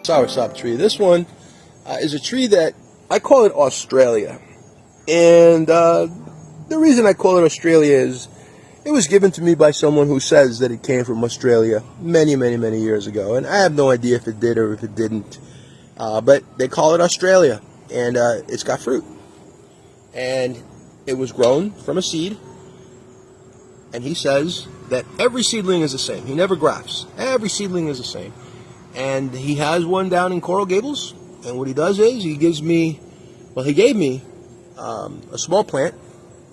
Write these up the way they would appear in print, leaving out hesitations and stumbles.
soursop tree. This one is a tree that I call it Australia. And the reason I call it Australia is it was given to me by someone who says that it came from Australia many, many, many years ago. And I have no idea if it did or if it didn't. But they call it Australia. And it's got fruit. And it was grown from a seed. And he says that every seedling is the same. He never grafts. Every seedling is the same. And he has one down in Coral Gables. And what he does is he gave me a small plant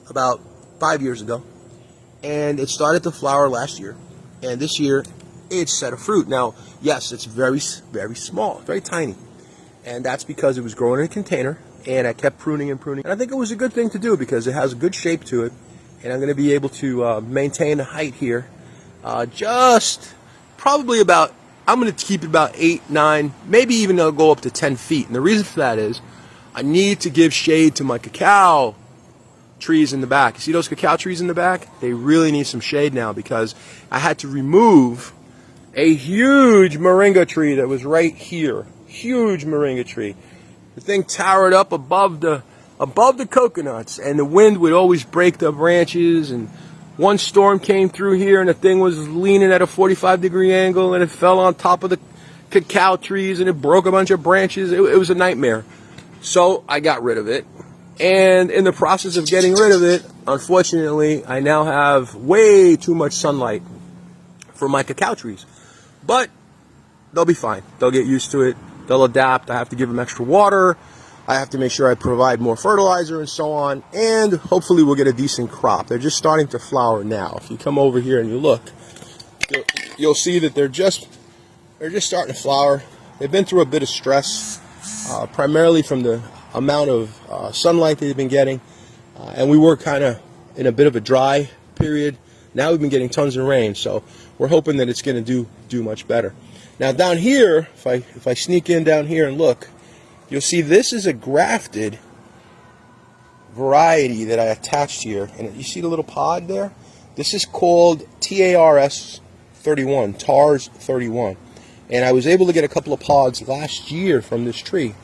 about 5 years ago. And it started to flower last year. And this year, it's set of fruit. Now, yes, it's very, very small, very tiny. And that's because it was grown in a container. And I kept pruning and pruning. And I think it was a good thing to do because it has a good shape to it. And I'm going to be able to maintain the height here. Just probably about, I'm going to keep it about 8, 9, maybe even I'll go up to 10 feet. And the reason for that is I need to give shade to my cacao trees in the back. You see those cacao trees in the back? They really need some shade now because I had to remove a huge moringa tree that was right here. Huge moringa tree. The thing towered up above the coconuts, and the wind would always break the branches. And one storm came through here, and the thing was leaning at a 45-degree angle, and it fell on top of the cacao trees, and it broke a bunch of branches. It was a nightmare. So I got rid of it. And in the process of getting rid of it, unfortunately, I now have way too much sunlight for my cacao trees. But they'll be fine. They'll get used to it. They'll adapt. I have to give them extra water. I have to make sure I provide more fertilizer and so on. And hopefully we'll get a decent crop. They're just starting to flower now. If you come over here and you look, you'll see that they're just starting to flower. They've been through a bit of stress, primarily from the amount of sunlight they've been getting. And we were kind of in a bit of a dry period. Now we've been getting tons of rain, so we're hoping that it's going to do much better. Now down here, if I sneak in down here and look, you'll see this is a grafted variety that I attached here. And you see the little pod there? This is called TARS 31, TARS 31. And I was able to get a couple of pods last year from this tree.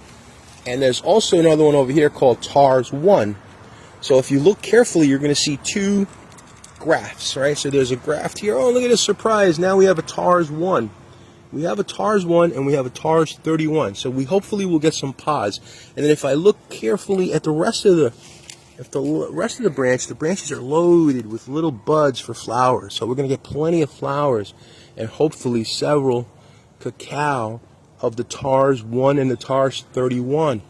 And there's also another one over here called TARS 1. So if you look carefully, you're going to see two grafts, right? So there's a graft here. Oh, look at this surprise. Now we have a TARS 1. We have a TARS 1 and we have a TARS 31. So we hopefully will get some pods. And then if I look carefully at the rest of the branch, the branches are loaded with little buds for flowers. So we're going to get plenty of flowers and hopefully several cacao of the TARS 1 and the TARS 31.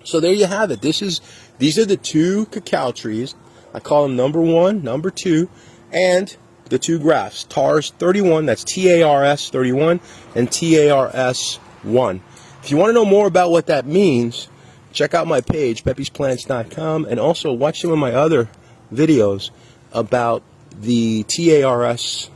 So there you have it. These are the two cacao trees. I call them number 1, number 2, and the two grafts, TARS 31, that's TARS 31, and TARS 1. If you want to know more about what that means, check out my page, pepesplants.com, and also watch some of my other videos about the TARS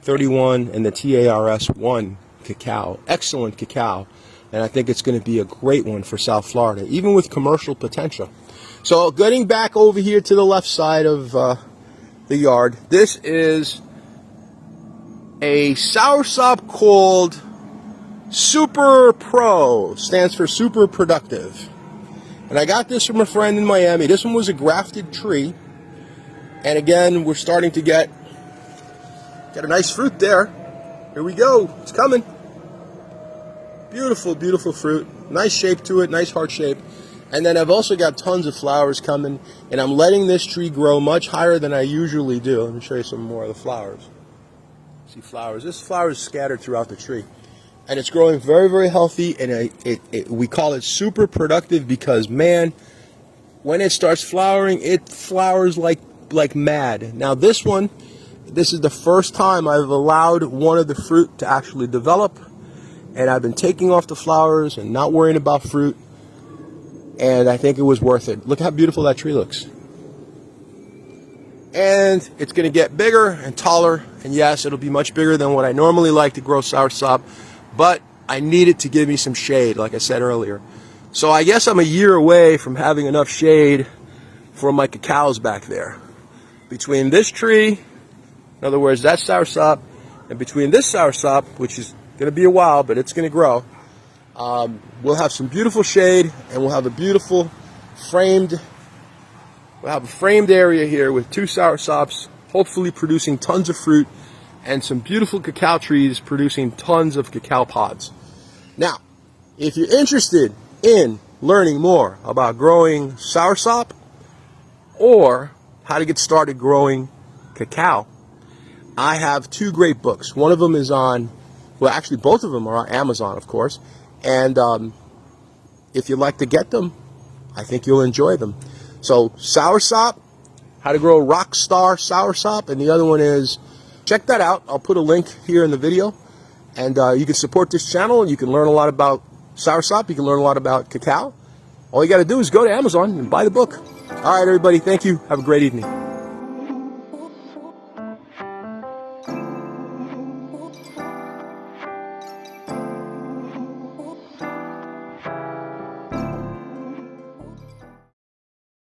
31 and the TARS 1 cacao. Excellent cacao, and I think it's going to be a great one for South Florida, even with commercial potential. So getting back over here to the left side of the yard, this is a soursop called Super Pro, stands for super productive. And I got this from a friend in Miami. This one was a grafted tree. And again, we're starting to get a nice fruit there. Here we go. It's coming. Beautiful, beautiful fruit. Nice shape to it, nice heart shape. And then I've also got tons of flowers coming, and I'm letting this tree grow much higher than I usually do. Let me show you some more of the flowers. See flowers. This flower is scattered throughout the tree. And it's growing very, very healthy, and we call it super productive because, man, when it starts flowering, it flowers like mad. Now this is the first time I've allowed one of the fruit to actually develop, and I've been taking off the flowers and not worrying about fruit. And I think it was worth it. Look how beautiful that tree looks. And it's going to get bigger and taller. And yes, it'll be much bigger than what I normally like to grow soursop. But I need it to give me some shade, like I said earlier. So I guess I'm a year away from having enough shade for my cacaos back there. Between this tree, in other words, that soursop, and between this soursop, which is going to be a while, but it's going to grow, We'll have some beautiful shade, and we'll have a beautiful framed, we'll have a framed area here with 2 soursops, hopefully producing tons of fruit, and some beautiful cacao trees producing tons of cacao pods. Now, if you're interested in learning more about growing soursop or how to get started growing cacao, I have 2 great books. One of them is on, well, actually both of them are on Amazon, of course. And if you'd like to get them, I think you'll enjoy them. So, Soursop, how to grow rockstar soursop, and the other one is, check that out. I'll put a link here in the video. And you can support this channel, and you can learn a lot about soursop. You can learn a lot about cacao. All you got to do is go to Amazon and buy the book. All right, everybody, thank you. Have a great evening.